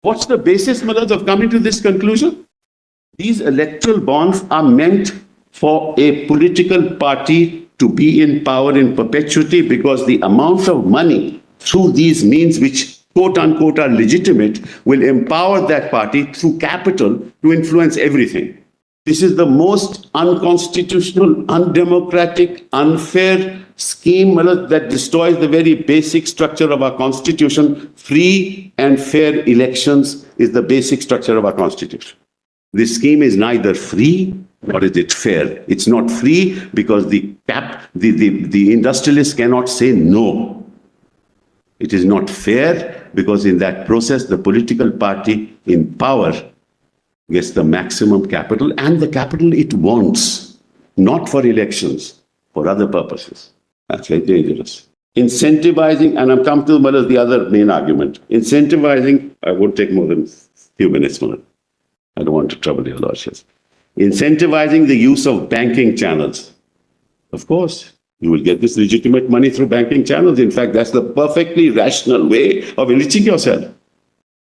What's the basis, Malaz, of coming to this conclusion? These electoral bonds are meant for a political party to be in power in perpetuity, because the amount of money through these means, which quote unquote are legitimate, will empower that party through capital to influence everything. This is the most unconstitutional, undemocratic, unfair scheme that destroys the very basic structure of our constitution. Free and fair elections is the basic structure of our constitution. This scheme is neither free nor is it fair. It's not free because the industrialists cannot say no. It is not fair because in that process, the political party in power gets the maximum capital, and the capital it wants, not for elections, for other purposes. That's very dangerous. Incentivizing, and I'm come to the other main argument. Incentivizing, I won't take more than a few minutes, Malad. I don't want to trouble your lordships. Incentivizing the use of banking channels. Of course, you will get this legitimate money through banking channels. In fact, that's the perfectly rational way of enriching yourself.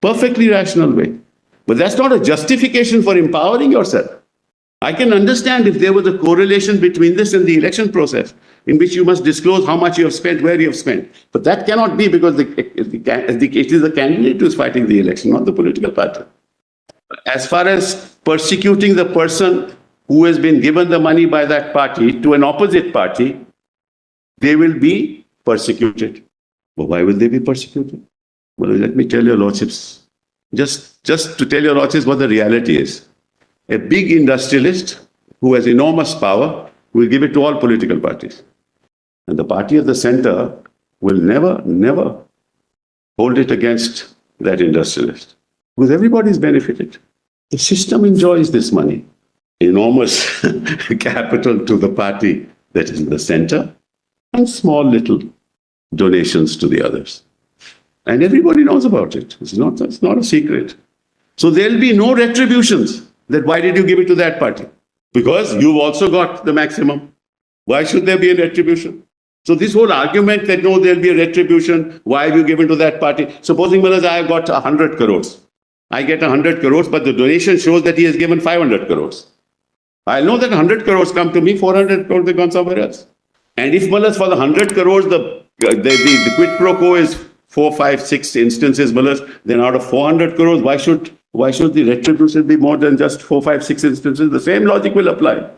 Perfectly rational way. But that's not a justification for empowering yourself. I can understand if there was a correlation between this and the election process, in which you must disclose how much you have spent, where you have spent. But that cannot be, because it is the candidate who is fighting the election, not the political party. As far as persecuting the person who has been given the money by that party to an opposite party, they will be persecuted. But why will they be persecuted? Well, let me tell your lordships, just to tell your lordships what the reality is. A big industrialist who has enormous power will give it to all political parties. And the party of the center will never hold it against that industrialist. Because everybody's benefited. The system enjoys this money. Enormous capital to the party that is in the center, and small little donations to the others. And everybody knows about it. It's not a secret. So there'll be no retributions. That why did you give it to that party? Because you've also got the maximum. Why should there be a retribution? So this whole argument that no, there'll be a retribution, why have you given to that party? Supposing, Maharaj, I have got 100 crores. I get 100 crores, but the donation shows that he has given 500 crores. I know that 100 crores come to me, 400 crores have gone somewhere else. And if, Maharaj, for the 100 crores, the quid pro quo is 4, 5, 6 instances, Maharaj, then out of 400 crores, why should the retribution be more than just 4, 5, 6 instances? The same logic will apply.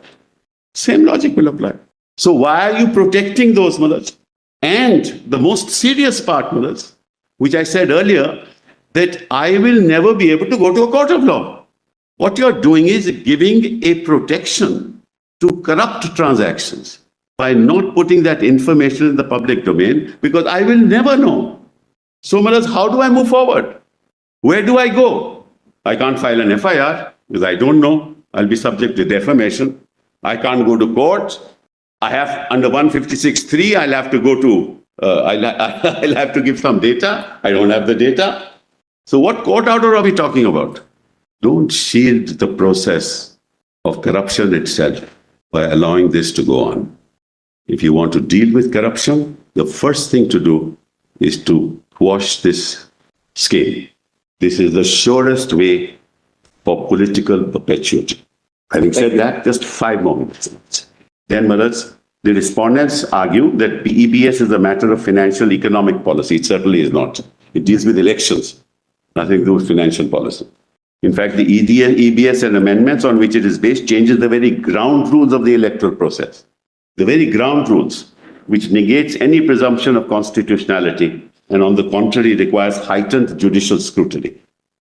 Same logic will apply. So why are you protecting those, Maharaj? And the most serious part, Maharaj, which I said earlier, that I will never be able to go to a court of law. What you're doing is giving a protection to corrupt transactions by not putting that information in the public domain, because I will never know. So, Maharaj, how do I move forward? Where do I go? I can't file an FIR because I don't know. I'll be subject to defamation. I can't go to court. I have, under 156(3), I'll have to go to, I'll have to give some data. I don't have the data. So what court order are we talking about? Don't shield the process of corruption itself by allowing this to go on. If you want to deal with corruption, the first thing to do is to quash this scheme. This is the surest way for political perpetuity. Having said that, just 5 more minutes. Then, Maharaj, the respondents argue that EBS is a matter of financial economic policy. It certainly is not. It deals with elections, nothing to do with financial policy. In fact, the EBS and amendments on which it is based changes the very ground rules of the electoral process. The very ground rules, which negates any presumption of constitutionality and on the contrary requires heightened judicial scrutiny.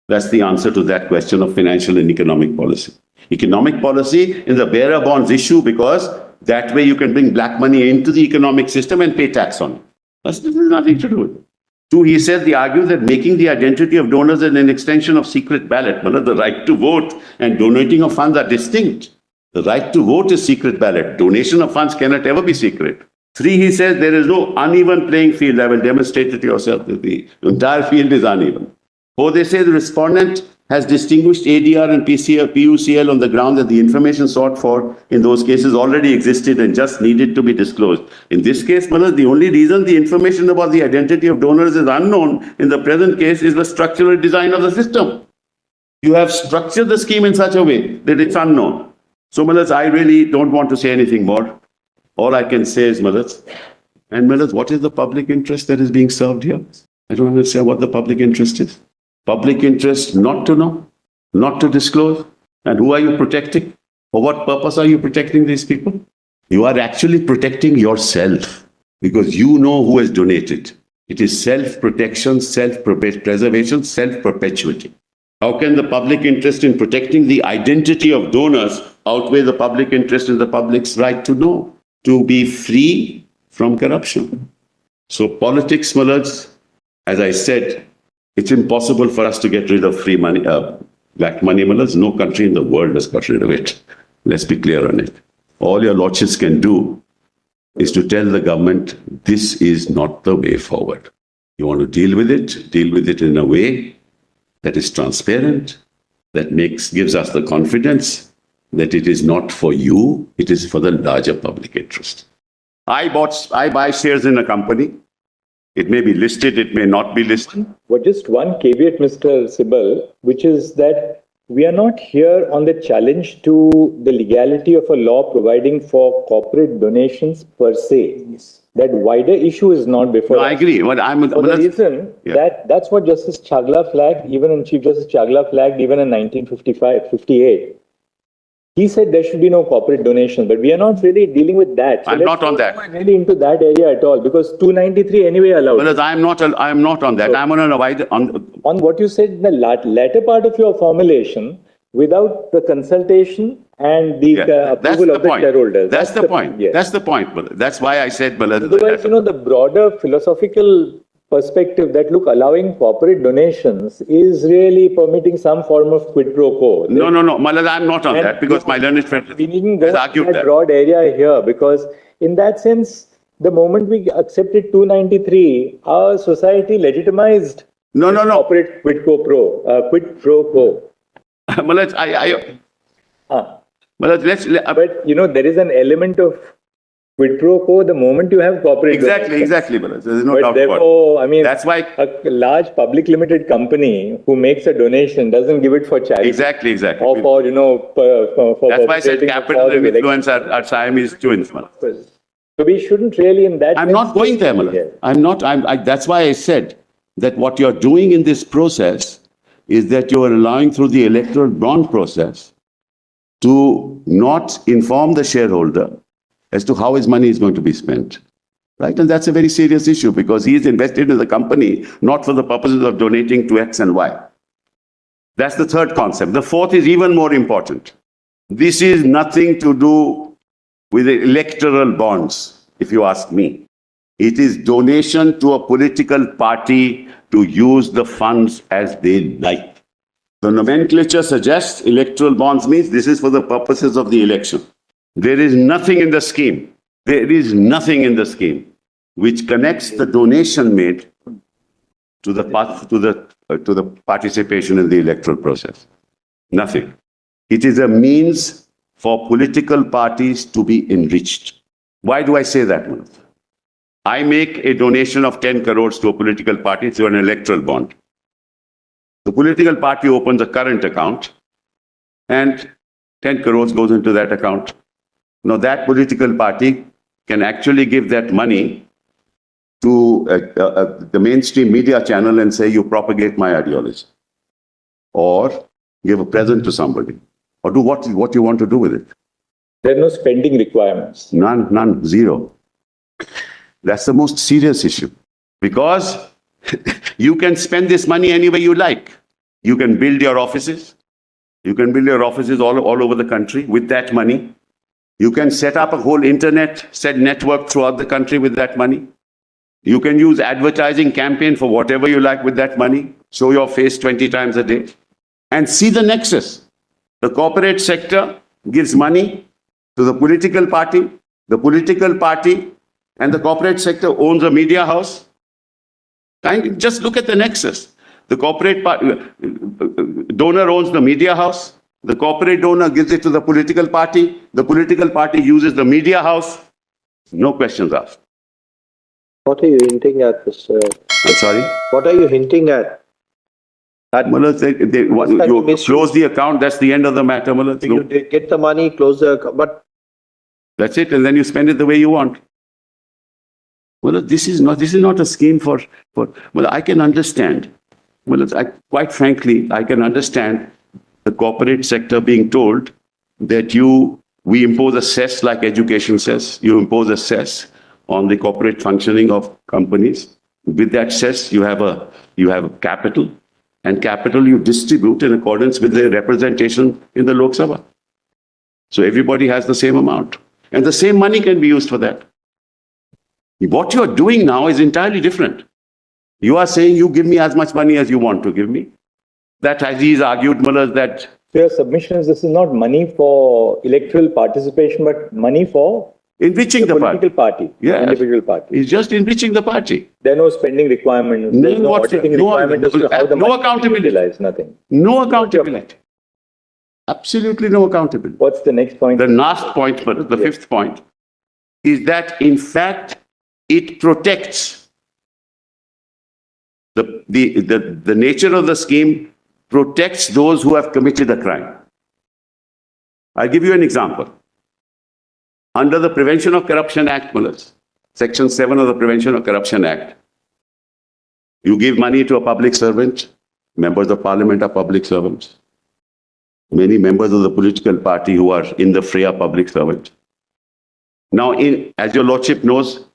That's the answer to that question of financial and economic policy. Economic policy in the bearer bonds issue, because that way you can bring black money into the economic system and pay tax on it. This has nothing to do with it. 2, he says, they argue that making the identity of donors an extension of secret ballot, the right to vote and donating of funds are distinct. The right to vote is secret ballot. Donation of funds cannot ever be secret. 3, he says, there is no uneven playing field. I will demonstrate it to yourself that the entire field is uneven. 4, they say the respondent has distinguished ADR and PUCL on the ground that the information sought for in those cases already existed and just needed to be disclosed. In this case, the only reason the information about the identity of donors is unknown in the present case is the structural design of the system. You have structured the scheme in such a way that it's unknown. So, I really don't want to say anything more. All I can say is, what is the public interest that is being served here? I don't understand what the public interest is. Public interest not to know, not to disclose. And who are you protecting? For what purpose are you protecting these people? You are actually protecting yourself because you know who has donated. It is self-protection, self-preservation, self-perpetuity. How can the public interest in protecting the identity of donors outweigh the public interest in the public's right to know, to be free from corruption? So politics, as I said, it's impossible for us to get rid of free money, black money, No country in the world has got rid of it. Let's be clear on it. All your lordships can do is to tell the government, this is not the way forward. You want to deal with it in a way that is transparent, that gives us the confidence that it is not for you, it is for the larger public interest. I buy shares in a company. It may be listed, it may not be listed. Well, just one caveat, Mr. Sibal, which is that we are not here on the challenge to the legality of a law providing for corporate donations per se. Yes. That wider issue is not before us. I agree. But for the reason that's what Justice Chagla flagged, Chief Justice Chagla flagged even in 1958. He said there should be no corporate donation, but we are not really dealing with that. So I'm not on that. Really into that area at all, because 293 anyway allowed. Well, I'm not on that. So, I'm on a wider on what you said in the latter part of your formulation, without the consultation and the approval of the shareholders. That's the point. Yes. That's the point. That's why I said. Otherwise, the broader philosophical perspective that allowing corporate donations is really permitting some form of quid pro quo. No, I'm not on that because my learned friend has argued that broad area here, because in that sense, the moment we accepted 293, our society legitimized corporate quid pro quo. But there is an element of quid pro quo the moment you have corporate. Exactly. There's no doubt about it. That's why a large public limited company who makes a donation doesn't give it for charity. Exactly. Or for for that's why I said capital and influence are Siamese twins. So we shouldn't really in that. I'm not going there, I'm not. That's why I said that what you're doing in this process is that you are allowing through the electoral bond process to not inform the shareholder as to how his money is going to be spent, right? And that's a very serious issue because he is invested in the company, not for the purposes of donating to X and Y. That's the third concept. The fourth is even more important. This is nothing to do with electoral bonds, if you ask me. It is donation to a political party to use the funds as they like. The nomenclature suggests electoral bonds means this is for the purposes of the election. There is nothing in the scheme. There is nothing in the scheme which connects the donation made to the participation in the electoral process. Nothing. It is a means for political parties to be enriched. Why do I say that, Manoj? I make a donation of 10 crores to a political party through an electoral bond. The political party opens a current account and 10 crores goes into that account. Now, that political party can actually give that money to the mainstream media channel and say, you propagate my ideology. Or give a present to somebody. Or do what you want to do with it. There are no spending requirements. None, zero. That's the most serious issue. Because you can spend this money any way you like. You can build your offices. You can build your offices all over the country with that money. You can set up a whole network throughout the country with that money. You can use advertising campaign for whatever you like with that money. Show your face 20 times a day. And see the nexus. The corporate sector gives money to the political party. The political party and the corporate sector owns a media house. And just look at the nexus. The corporate donor owns the media house. The corporate donor gives it to the political party. The political party uses the media house. No questions asked. What are you hinting at, Mr.? I'm sorry? What are you hinting at? Mullah, you close the account, that's the end of the matter, Mullah. You get the money, close the account, but That's it, and then you spend it the way you want. Well, this is not a scheme for well, I can understand. Well, quite frankly, I can understand the corporate sector being told that we impose a cess like education cess. You impose a cess on the corporate functioning of companies. With that cess, you have a capital, and capital you distribute in accordance with the representation in the Lok Sabha. So everybody has the same amount, and the same money can be used for that. What you're doing now is entirely different. You are saying you give me as much money as you want to give me. That Aziz argued, Mullah, that... So your submission is this is not money for electoral participation, but money for enriching the political party, individual party. It's just enriching the party. There are no spending requirements, there's no auditing requirement as to how the money accountability. Utilized, nothing. No accountability. Absolutely no accountability. What's the next point? The last point, but the fifth point, is that in fact it protects the nature of the scheme protects those who have committed a crime. I'll give you an example. Under the Prevention of Corruption Act, Section 7 of the Prevention of Corruption Act, you give money to a public servant. Members of Parliament are public servants. Many members of the political party who are in the fray are public servants. Now, as your Lordship knows,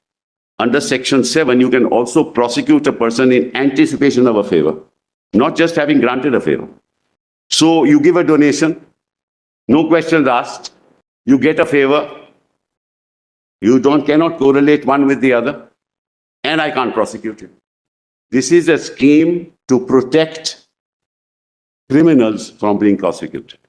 under Section 7, you can also prosecute a person in anticipation of a favor, not just having granted a favor. So you give a donation, no questions asked, you get a favor, you cannot correlate one with the other, and I can't prosecute you. This is a scheme to protect criminals from being prosecuted.